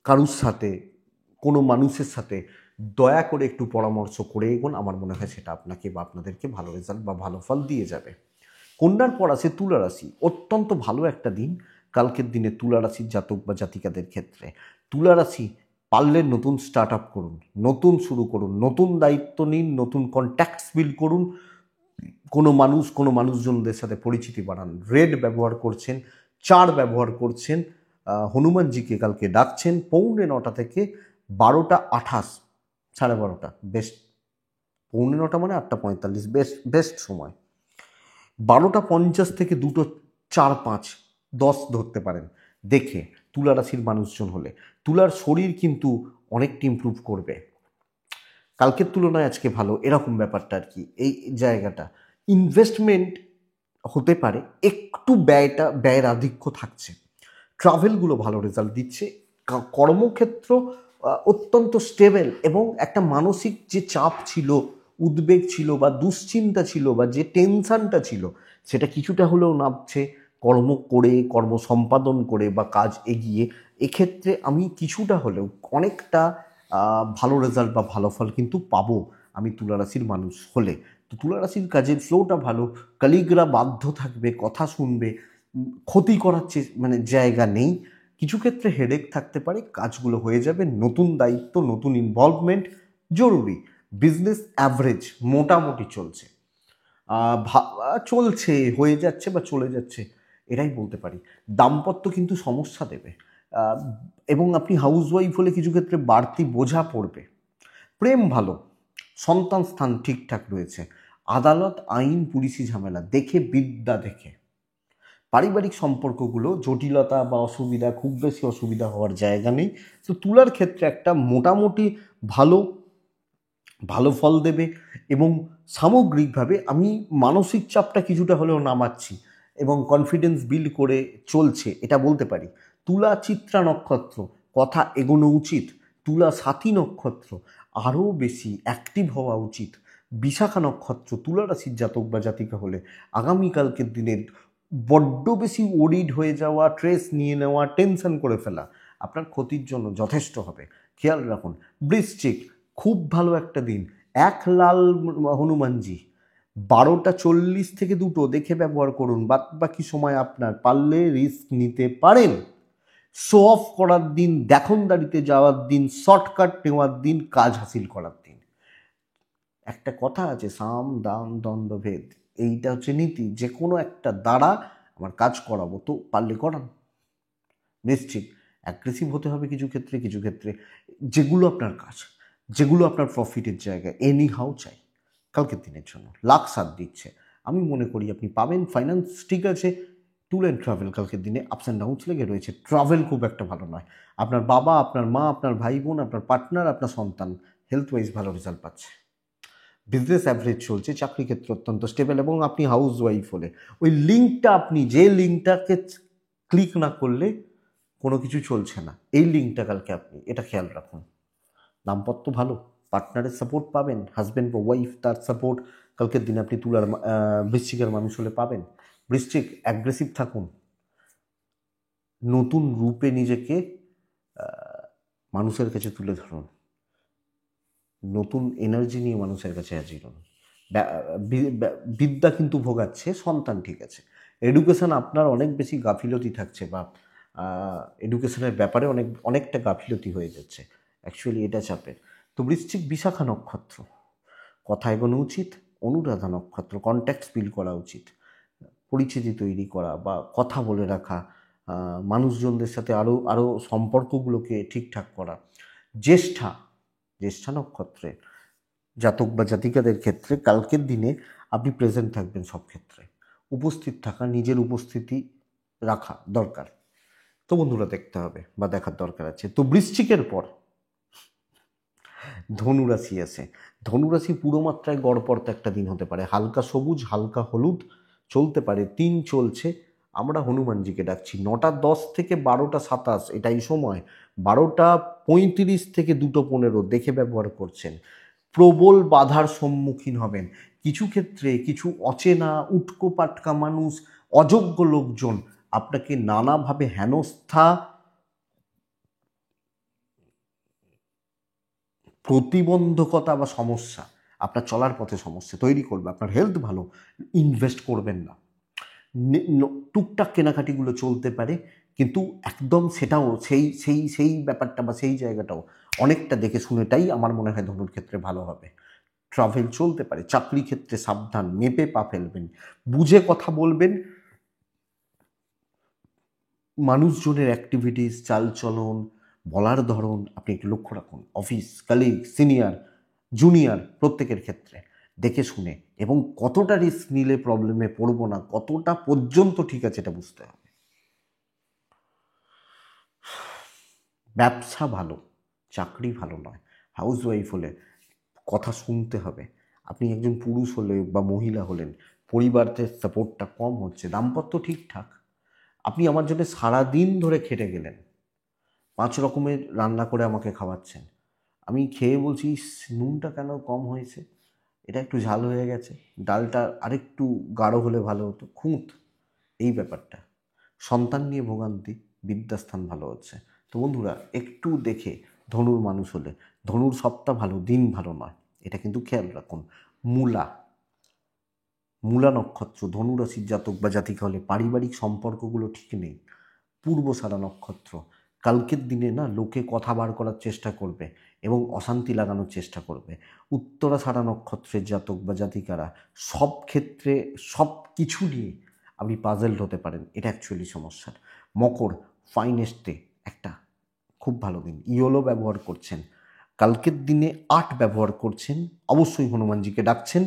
কারুর সাথে, কোনো মানুষের সাথে দয়া করে একটু পরামর্শ করে এগোন, আমার মনে হয় সেটা আপনাকে বা আপনাদেরকে ভালো রেজাল্ট বা ভালো ফল দিয়ে যাবে। কন্যার পর আছে তুলা রাশি, অত্যন্ত ভালো একটা দিন কালকের দিনে তুলা রাশির জাতক বা জাতিকাদের ক্ষেত্রে। তুলা রাশি পারলে নতুন স্টার্ট আপ করুন, নতুন শুরু করুন, নতুন দায়িত্ব নিন, নতুন কন্ট্যাক্টস বিল্ড করুন, কোনো মানুষজনদের সাথে পরিচিতি বাড়ান। রেড ব্যবহার করছেন, 4 ব্যবহার করছেন, হনুমানজিকে কালকে ডাকছেন, 9:45 থেকে 12:28, 12:30 বেস্ট, 9:45 মানে 8:45 বেস্ট সময়। 12:50 থেকে 2:04-5, 10 ধরতে পারেন দেখে তুলা রাশির মানুষজন হলে। তুলার শরীর কিন্তু অনেকটা ইমপ্রুভ করবে, কালকের তুলনায় আজকে ভালো, এরকম ব্যাপারটা আর কি। এই জায়গাটা ইনভেস্টমেন্ট হতে পারে, একটু ব্যয়ের আধিক্য থাকছে, ট্রাভেলগুলো ভালো রেজাল্ট দিচ্ছে, কর্মক্ষেত্র অত্যন্ত স্টেবল, এবং একটা মানসিক যে চাপ ছিল, উদ্বেগ ছিল বা দুশ্চিন্তা ছিল বা যে টেনশনটা ছিল, সেটা কিছুটা হলেও নামছে কর্ম করে, কর্ম সম্পাদন করে বা কাজ এগিয়ে। এক্ষেত্রে আমি কিছুটা হলেও অনেকটা ভালো রেজাল্ট বা ভালো ফল কিন্তু পাবো আমি তুলা রাশির মানুষ হলে। তো তুলা রাশির কাজের ফ্লোটা ভালো, কলিগরা বাধ্য থাকবে, কথা শুনবে, ক্ষতি করার মানে জায়গা নেই। কিছু ক্ষেত্রে হেডেক থাকতে পারে, কাজগুলো হয়ে যাবে, নতুন দায়িত্ব, নতুন ইনভলভমেন্ট জরুরি। বিজনেস অ্যাভারেজ, মোটামুটি চলছে, চলছে, হয়ে যাচ্ছে বা চলে যাচ্ছে, এটাই বলতে পারি। দাম্পত্য কিন্তু সমস্যা দেবে, এবং আপনি হাউসওয়াইফ হলে কিছু ক্ষেত্রে বাড়তি বোঝা পড়বে। প্রেম ভালো, সন্তান স্থান ঠিকঠাক রয়েছে, আদালত, আইন, পুলিশি ঝামেলা দেখে, বিদ্যা দেখে। পারিবারিক সম্পর্কগুলো জটিলতা বা অসুবিধা, খুব বেশি অসুবিধা হওয়ার জায়গা নেই। তো তুলার ক্ষেত্রে একটা মোটামুটি ভালো ভালো ফল দেবে, এবং সামগ্রিকভাবে আমি মানসিক চাপটা কিছুটা হলেও নামাচ্ছি এবং কনফিডেন্স বিল্ড করে চলছে, এটা বলতে পারি। তুলা চিত্রা নক্ষত্র, কথা এগোনো উচিত। তুলা সাথী নক্ষত্র, আরও বেশি অ্যাক্টিভ হওয়া উচিত। বিশাখা নক্ষত্র তুলা রাশির জাতক বা জাতিকা হলে আগামীকালকের দিনে বড্ড বেশি ওরিড হয়ে যাওয়া, ট্রেস নিয়ে নেওয়া, টেনশন করে ফেলা আপনার ক্ষতির জন্য যথেষ্ট হবে, খেয়াল রাখুন। বৃশ্চিক, খুব ভালো একটা দিন, এক লাল হনুমানজি, 12:40 থেকে 2 দেখে ব্যবহার করুন, বাদ বাকি সময় আপনার, পারলে রিস্ক নিতে পারেন। শো অফ করার দিন, দেখনদারিতে যাওয়ার দিন, শর্টকাট নেওয়ার দিন, কাজ হাসিল করার দিন। একটা কথা আছে, সাম দাম দণ্ড ভেদ, এইটা হচ্ছে নীতি, যে কোনো একটা দ্বারা আমার কাজ করাবো, তো পারলে করান। নিশ্চিত অ্যাগ্রেসিভ হতে হবে কিছু ক্ষেত্রে, কিছু ক্ষেত্রে যেগুলো আপনার কাজ, যেগুলো আপনার প্রফিটের জায়গা, এনি হাউ চাই কালকের দিনের জন্য। লাখ সাথ দিচ্ছে, আমি মনে করি আপনি পাবেন। ফাইন্যান্স ঠিক আছে, ট্যুর অ্যান্ড ট্রাভেল কালকের দিনে আপস অ্যান্ড ডাউনস লেগে রয়েছে, ট্রাভেল খুব একটা ভালো নয়। আপনার বাবা, আপনার মা, আপনার ভাই বোন, আপনার পার্টনার, আপনার সন্তান হেলথ ওয়াইজ ভালো রেজাল্ট পাচ্ছে। বিজনেস অ্যাভারেজ চলছে, চাকরি ক্ষেত্রে অত্যন্ত স্টেবল, এবং আপনি হাউস ওয়াইফ হলে ওই লিঙ্কটা, আপনি যে লিঙ্কটাকে ক্লিক না করলে কোনো কিছু চলছে না, এই লিঙ্কটা কালকে আপনি এটা খেয়াল রাখুন। দাম্পত্য ভালো, পার্টনারের সাপোর্ট পাবেন, হাজব্যান্ড বা ওয়াইফ তার সাপোর্ট কালকের দিনে আপনি তুলার বৃশ্চিকের মানুষ হলে পাবেন। বৃশ্চিক অ্যাগ্রেসিভ থাকুন, নতুন রূপে নিজেকে মানুষের কাছে তুলে ধরুন, নতুন এনার্জি নিয়ে মানুষের কাছে হাজির হন। বিদ্যা কিন্তু ভোগাচ্ছে, সন্তান ঠিক আছে। এডুকেশন আপনার অনেক বেশি গাফিলতি থাকছে, বা এডুকেশনের ব্যাপারে অনেকটা গাফিলতি হয়ে যাচ্ছে, অ্যাকচুয়ালি এটা চাপের। তো বৃশ্চিক বিশাখা নক্ষত্র, কথা এগোনো উচিত। অনুরাধা নক্ষত্র, কন্ট্যাক্টস বিল্ড করা উচিত, পরিচিতি তৈরি করা বা কথা বলে রাখা, মানুষজনদের সাথে আরও আরও সম্পর্কগুলোকে ঠিকঠাক করা। জ্যেষ্ঠা নক্ষত্রে জাতক বা জাতিকাদের ক্ষেত্রে কালকের দিনে আপনি প্রেজেন্ট থাকবেন সব ক্ষেত্রে, উপস্থিত থাকা, নিজের উপস্থিতি রাখা দরকার। তো বন্ধুরা দেখতে হবে বা দেখার দরকার আছে। তো বৃশ্চিকের পর ধনুরাশি আছে। ধনুরাশি পুরো মাত্রায় গড়পড়তা একটা দিন হতে পারে, হালকা সবুজ হালকা হলুদ চলতে পারে, 3 চলছে। আমরা হনুমানজিকে ডাকছি। 9:10 থেকে 12:27 এটাই সময়, 12:35 থেকে 2:15 দেখে ব্যবহার করছেন। প্রবল বাধার সম্মুখীন হবেন। কিছু ক্ষেত্রে কিছু অচেনা উটকো পাটকা মানুষ, অযোগ্য লোকজন আপনাকে নানাভাবে হেনস্থা, প্রতিবন্ধকতা বা সমস্যা, আপনার চলার পথে সমস্যা তৈরি করবে। আপনার হেলথ ভালো, ইনভেস্ট করবেন না। টুকটাক কেনাকাটিগুলো চলতে পারে, কিন্তু একদম সেটাও সেই সেই সেই ব্যাপারটা বা সেই জায়গাটাও অনেকটা দেখে শুনেটাই আমার মনে হয় ধনুর ক্ষেত্রে ভালো হবে। ট্রাভেল চলতে পারে। চাকরি ক্ষেত্রে সাবধান, মেপে পা ফেলবেন, বুঝে কথা বলবেন। মানুষজনের অ্যাক্টিভিটিস, চালচলন, বলার ধরন আপনি একটু লক্ষ্য রাখুন। অফিস কালিগ, সিনিয়র জুনিয়র প্রত্যেকের ক্ষেত্রে দেখে শুনে, এবং কতটা রিস্ক নিলে প্রবলেমে পড়বো না, কতটা পর্যন্ত ঠিক আছে এটা বুঝতে হবে। ব্যবসা ভালো, চাকরি ভালো নয়। হাউস ওয়াইফ হলে কথা শুনতে হবে। আপনি একজন পুরুষ হলে বা মহিলা হলেন, পরিবারের সাপোর্টটা কম হচ্ছে। দাম্পত্য ঠিকঠাক। আপনি আমার জন্য সারাদিন ধরে খেটে গেলেন, 5 রকমের রান্না করে আমাকে খাওয়াচ্ছেন, আমি খেয়ে বলছি নুনটা কেন কম হয়েছে, এটা একটু ঝাল হয়ে গেছে, ডালটা আরেকটু গাঢ় হলে ভালো হতো, খুঁত এই ব্যাপারটা। সন্তান নিয়ে ভোগান্তি, বিদ্যাস্থান ভালো হচ্ছে। তো বন্ধুরা একটু দেখে, ধনুর মানুষ হলে ধনুর সপ্তাহ ভালো, দিন ভালো নয়, এটা কিন্তু খেয়াল রাখুন। মূলা, মূলা নক্ষত্র ধনুরাশির জাতক বা জাতিকা হলে পারিবারিক সম্পর্কগুলো ঠিক নেই। পূর্বসারা নক্ষত্র, কালকের দিনে না লোকে কথা বার করার চেষ্টা করবে এবং অশান্তি লাগানোর চেষ্টা করবে। উত্তরা সারা নক্ষত্রের জাতক বা জাতিকারা সব ক্ষেত্রে সব কিছু নিয়ে আপনি পাজেলড হতে পারেন, এটা অ্যাকচুয়ালি সমস্যার। মকর, ফাইনেস্টে একটা খুব ভালো দিন। ইয়োলো ব্যবহার করছেন, কালকের দিনে 8 ব্যবহার করছেন, অবশ্যই হনুমানজিকে ডাকছেন।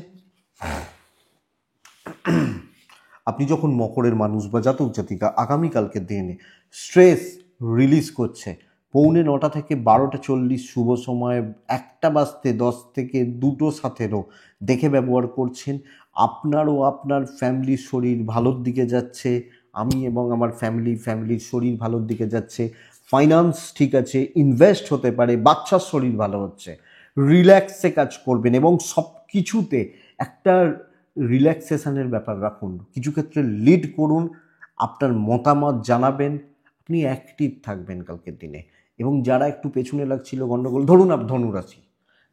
আপনি যখন মকরের মানুষ বা জাতক জাতিকা আগামীকালকের দিনে স্ট্রেস রিলিজ করছে, 9:45 থেকে 12:40 শুভ সময়, 1:10 থেকে 2:17 দেখে ব্যবহার করছেন। আপনারও আপনার ফ্যামিলির শরীর ভালোর দিকে যাচ্ছে, আমি এবং আমার ফ্যামিলির শরীর ভালোর দিকে যাচ্ছে, ফাইন্যান্স ঠিক আছে, ইনভেস্ট হতে পারে, বাচ্চার শরীর ভালো হচ্ছে। রিল্যাক্সে কাজ করবেন এবং সব কিছুতে একটা রিল্যাক্সেশনের ব্যাপার রাখুন। কিছু ক্ষেত্রে লিড করুন, আপনার মতামত জানাবেন, আপনি অ্যাক্টিভ থাকবেন কালকের দিনে। এবং যারা একটু পেছনে লাগছিল গণ্ডগোল, ধরুন ধনুরাশি,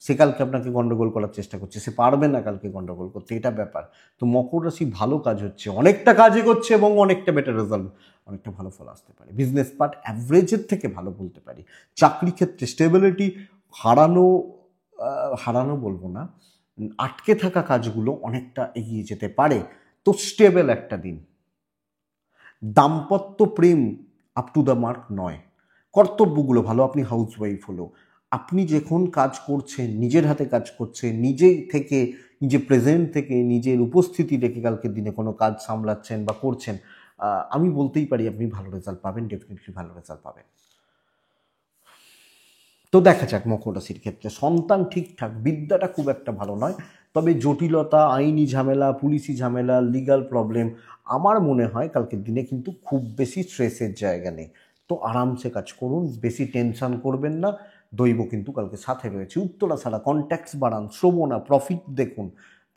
সে কালকে আপনাকে গণ্ডগোল করার চেষ্টা করছে, সে পারবে না কালকে গণ্ডগোল করতে, এটা ব্যাপার। তো মকর রাশি ভালো কাজ হচ্ছে, অনেকটা কাজই করছে এবং অনেকটা বেটার রেজাল্ট, অনেকটা ভালো ফল আসতে পারে। বিজনেস পার্ট অ্যাভারেজের থেকে ভালো বলতে পারি। চাকরি ক্ষেত্রে স্টেবিলিটি, হারানো বলবো না, আটকে থাকা কাজগুলো অনেকটা এগিয়ে যেতে পারে। তো স্টেবল একটা দিন। দাম্পত্য প্রেম আপ টু দ্য মার্ক নয়। কর্তব্যগুলো ভালো, আপনি হাউস ওয়াইফ হলেও আপনি যখন কাজ করছেন, নিজের হাতে কাজ করছেন, নিজে থেকে, নিজে প্রেজেন্ট থেকে, নিজের উপস্থিতি রেখে কালকের দিনে কোনো কাজ সামলাচ্ছেন বা করছেন, আমি বলতেই পারি আপনি ভালো রেজাল্ট পাবেন, ডেফিনেটলি ভালো রেজাল্ট পাবেন। তো দেখা যাক মকর রাশির ক্ষেত্রে সন্তান ঠিকঠাক, বিদ্যাটা খুব একটা ভালো নয়, তবে জটিলতা, আইনি ঝামেলা, পুলিশি ঝামেলা, লিগাল প্রবলেম, আমার মনে হয় কালকের দিনে কিন্তু খুব বেশি স্ট্রেসের জায়গা নেই। তো আরামসে কাজ করুন, বেশি টেনশন করবেন না, দৈব কিন্তু কালকে সাথে রয়েছে। উত্তরা ছাড়া কন্ট্যাক্টস বাড়ান, শ্রবণা প্রফিট দেখুন,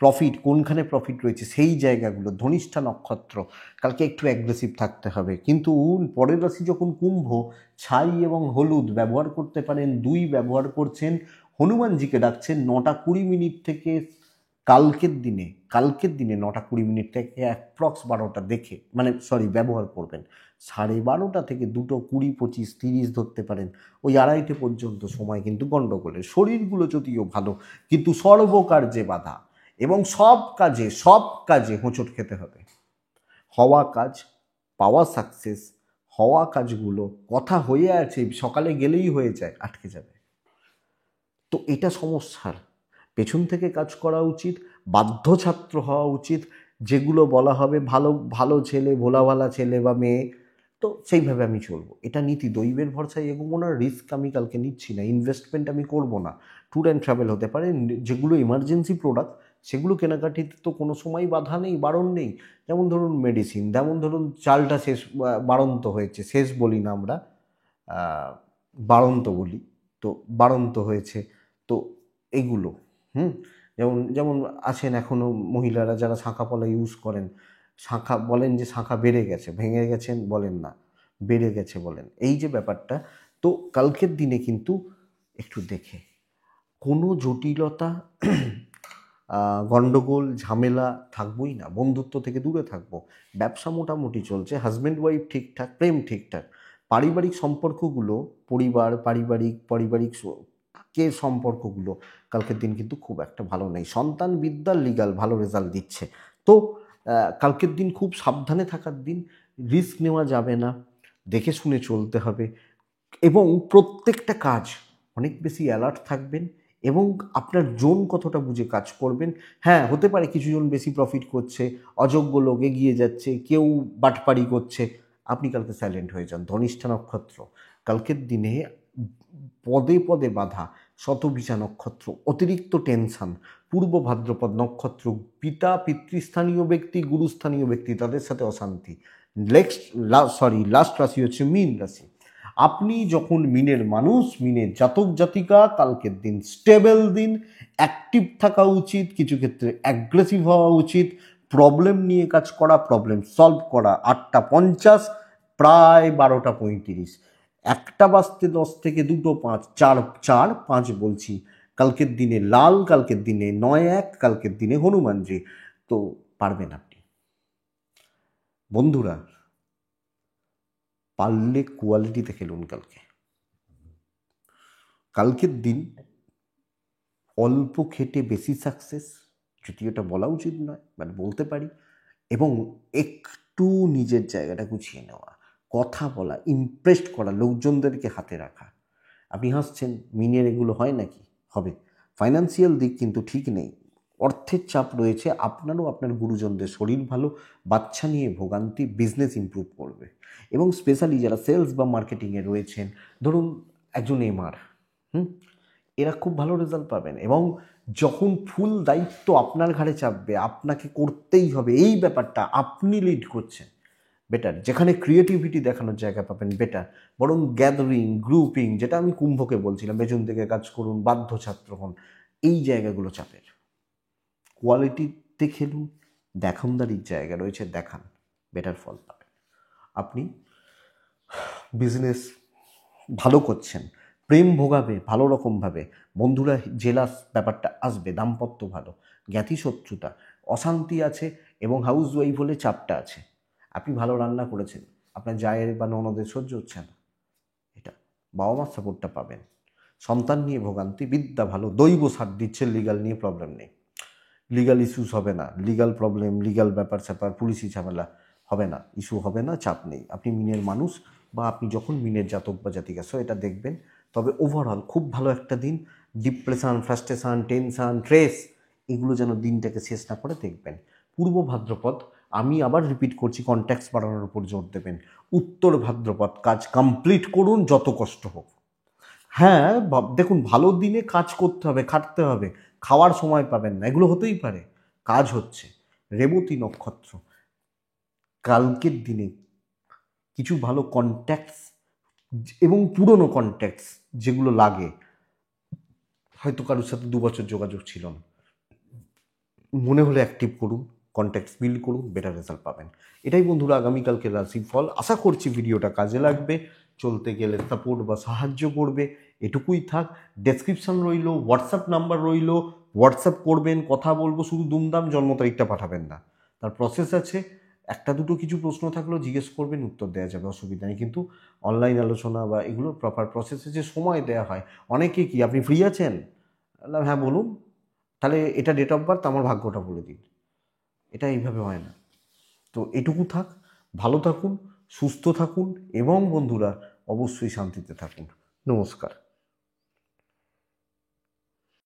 প্রফিট কোনখানে প্রফিট রয়েছে সেই জায়গাগুলো। ধনিষ্ঠা নক্ষত্র, কালকে একটু অ্যাগ্রেসিভ থাকতে হবে। কিন্তু পরের রাশি যখন কুম্ভ, ছাই এবং হলুদ ব্যবহার করতে পারেন, 2 ব্যবহার করছেন, হনুমানজিকে ডাকছেন। 9:20 থেকে কালকের দিনে 9:20 থেকে অ্যাপ্রক্স 12টা দেখে, মানে সরি ব্যবহার করবেন। 12:30 থেকে 2:20, 25, 30 ধরতে পারেন, ওই 2:30 পর্যন্ত সময় কিন্তু গণ্ডগোলের। শরীরগুলো যদিও ভালো, কিন্তু সর্বকার্যে বাধা এবং সব কাজে হোঁচট খেতে হবে। হওয়া কাজ, পাওয়া সাকসেস, হওয়া কাজগুলো কথা হয়ে আছে, সকালে গেলেই হয়ে যায়, আটকে যাবে। তো এটা সমস্যার, পেছন থেকে কাজ করা উচিত, বাধ্য ছাত্র হওয়া উচিত, যেগুলো বলা হবে ভালো ভালো ছেলে, ভোলাভালা ছেলে বা মেয়ে, তো সেইভাবে আমি চলবো। এটা নীতি। দৈবের ভরসায় এগোবো না, রিস্ক আমি কালকে নিচ্ছি না, ইনভেস্টমেন্ট আমি করবো না। ট্যুর অ্যান্ড ট্রাভেল হতে পারে, যেগুলো ইমার্জেন্সি প্রোডাক্ট সেগুলো কেনাকাটিতে তো কোনো সময় বাধা নেই, বারণ নেই। যেমন ধরুন মেডিসিন, যেমন ধরুন চালটা শেষ, বাড়ন্ত হয়েছে, শেষ বলি না আমরা, বাড়ন্ত বলি, তো বাড়ন্ত হয়েছে, তো এগুলো যেমন যেমন আছেন এখনও মহিলারা যারা শাঁখা পলা ইউজ করেন, শাঁখা বলেন যে শাঁখা বেড়ে গেছে, ভেঙে গেছেন বলেন না, বেড়ে গেছে বলেন, এই যে ব্যাপারটা। তো কালকের দিনে কিন্তু একটু দেখে কোনো জটিলতা গণ্ডগোল ঝামেলা থাকবোই না, বন্ধুত্ব থেকে দূরে থাকবো। ব্যবসা মোটামুটি চলছে, হাজব্যান্ড ওয়াইফ ঠিকঠাক, প্রেম ঠিকঠাক, পারিবারিক সম্পর্কগুলো, পরিবার পারিবারিক কে সম্পর্কগুলো কালকের দিন কিন্তু খুব একটা ভালো নেই। সন্তান বিদ্যার লিগাল ভালো রেজাল্ট দিচ্ছে। তো কালকের দিন খুব সাবধানে থাকার দিন, রিস্ক নেওয়া যাবে না, দেখে শুনে চলতে হবে, এবং প্রত্যেকটা কাজ অনেক বেশি অ্যালার্ট থাকবেন, এবং আপনার জোন কতটা বুঝে কাজ করবেন। হ্যাঁ, হতে পারে কিছুজন বেশি প্রফিট করছে, অযোগ্য লোক এগিয়ে যাচ্ছে, কেউ বাটপারি করছে, আপনি কালকে সাইলেন্ট হয়ে যান। ধনিষ্ঠা নক্ষত্র কালকের দিনে পদে পদে বাধা, শতবিশা নক্ষত্র অতিরিক্ত টেনশন, পূর্ব ভাদ্রপদ নক্ষত্র পিতা পিতৃস্থানীয় ব্যক্তি, গুরুস্থানীয় ব্যক্তি, তাদের সাথে অশান্তি। লাস্ট রাশি হচ্ছে মীন রাশি। আপনি যখন মিনের মানুষ, মিনের জাতক জাতিকা, কালকের দিন স্টেবল দিন, অ্যাক্টিভ থাকা উচিত, কিছু ক্ষেত্রে অ্যাগ্রেসিভ হওয়া উচিত, প্রবলেম নিয়ে কাজ করা, প্রবলেম সলভ করা। 8:50 প্রায় 12:35, 1:10 থেকে 2:05, 4:05 বলছি। কালকের দিনে লাল, কালকের দিনে 9-1, কালকের দিনে হনুমানজি। তো পারবেন আপনি বন্ধুরা, পারলে কোয়ালিটিতে খেলুন কালকে। কালকের দিন অল্প খেটে বেশি সাকসেস, যদি এটা বলা উচিত নয়, বাট বলতে পারি, এবং একটু নিজের জায়গাটা গুছিয়ে নেওয়া, কথা বলা, ইমপ্রেসড করা, লোকজনদেরকে হাতে রাখা। আপনি হাসছেন, মিনের এগুলো হয় নাকি? হবে। ফাইন্যান্সিয়াল দিক কিন্তু ঠিক নেই, অর্থের চাপ রয়েছে, আপনারও আপনার গুরুজনদের শরীর ভালো, বাচ্চা নিয়ে ভোগান্তি, বিজনেস ইমপ্রুভ করবে। এবং স্পেশালি যারা সেলস বা মার্কেটিংয়ে রয়েছেন, ধরুন একজন এমআর, এরা খুব ভালো রেজাল্ট পাবেন। এবং যখন ফুল দায়িত্ব আপনার ঘাড়ে চাপবে, আপনাকে করতেই হবে, এই ব্যাপারটা আপনি লিড করছেন, বেটার। যেখানে ক্রিয়েটিভিটি দেখানোর জায়গা পাবেন, বেটার। বরং গ্যাদারিং, গ্রুপিং, যেটা আমি কুম্ভকে বলছিলাম, পেছন থেকে কাজ করুন, বাধ্য ছাত্র হন, এই জায়গাগুলো চাপের। কোয়ালিটিতে খেলুন, দেখানদারির জায়গা রয়েছে, দেখান, বেটার ফল পাবেন। আপনি বিজনেস ভালো করছেন, প্রেম ভোগাবে ভালো রকমভাবে, বন্ধুরা জেলাস ব্যাপারটা আসবে, দাম্পত্য ভালো, জ্ঞাতি শত্রুতা, অশান্তি আছে, এবং হাউস ওয়াইফ হলে চাপটা আছে। আপনি ভালো রান্না করেছেন, আপনার জায়ের বা ননদের সহ্য হচ্ছে না, এটা বাবা মার সাপোর্টটা পাবেন। সন্তান নিয়ে ভোগান্তি, বিদ্যা ভালো, দৈব সাথ দিচ্ছে, লিগাল নিয়ে প্রবলেম নেই, লিগাল ইস্যুস হবে না, লিগাল প্রবলেম, লিগাল ব্যাপার স্যাপার, পুলিশি ঝামেলা হবে না, ইস্যু হবে না, চাপ নেই। আপনি মিনের মানুষ, বা আপনি যখন মিনের জাতক বা জাতিকা, সো এটা দেখবেন। তবে ওভারঅল খুব ভালো একটা দিন। ডিপ্রেশন, ফ্রাস্ট্রেশন, টেনশন, স্ট্রেস, এগুলো যেন দিনটাকে শেষ না করে দেখবেন। পূর্ব ভাদ্রপদ, আমি আবার রিপিট করছি, কন্ট্যাক্টস বাড়ানোর উপর জোর দেবেন। উত্তর ভাদ্রপদ, কাজ কমপ্লিট করুন যত কষ্ট হোক। হ্যাঁ, দেখুন, ভালো দিনে কাজ করতে হবে, খাটতে হবে, খাওয়ার সময় পাবেন না, এগুলো হতেই পারে, কাজ হচ্ছে। রেবতী নক্ষত্র কালকের দিনে কিছু ভালো কন্ট্যাক্টস, এবং পুরনো কন্ট্যাক্টস যেগুলো লাগে, হয়তো কারোর সাথে 2 বছর যোগাযোগ ছিল না, মনে হলে অ্যাক্টিভ করুন, কন্ট্যাক্টস বিল্ড করুন, বেটার রেজাল্ট পাবেন। এটাই বন্ধুরা আগামীকালকে রাশিফল। আশা করছি ভিডিওটা কাজে লাগবে, চলতে গেলে সাপোর্ট বা সাহায্য করবে। এটুকুই থাক। ডেসক্রিপশন রইল, হোয়াটসঅ্যাপ নাম্বার রইল, হোয়াটসঅ্যাপ করবেন, কথা বলবো, শুধু দুমদাম জন্ম তারিখটা পাঠাবেন না, তার প্রসেস আছে। একটা দুটো কিছু প্রশ্ন থাকলেও জিজ্ঞেস করবেন, উত্তর দেওয়া যাবে, অসুবিধা নেই। কিন্তু অনলাইন আলোচনা বা এগুলোর প্রপার প্রসেসে যে সময় দেওয়া হয়, অনেকে কি আপনি ফ্রি আছেন, হ্যাঁ বলুন, তাহলে এটা ডেট অফ বার্থ, আমার ভাগ্যটা বলে দিন, এটা এইভাবে হয় না। তো এটুকু থাক, ভালো থাকুন, সুস্থ থাকুন, এবং বন্ধুরা অবশ্যই শান্তিতে থাকুন। নমস্কার।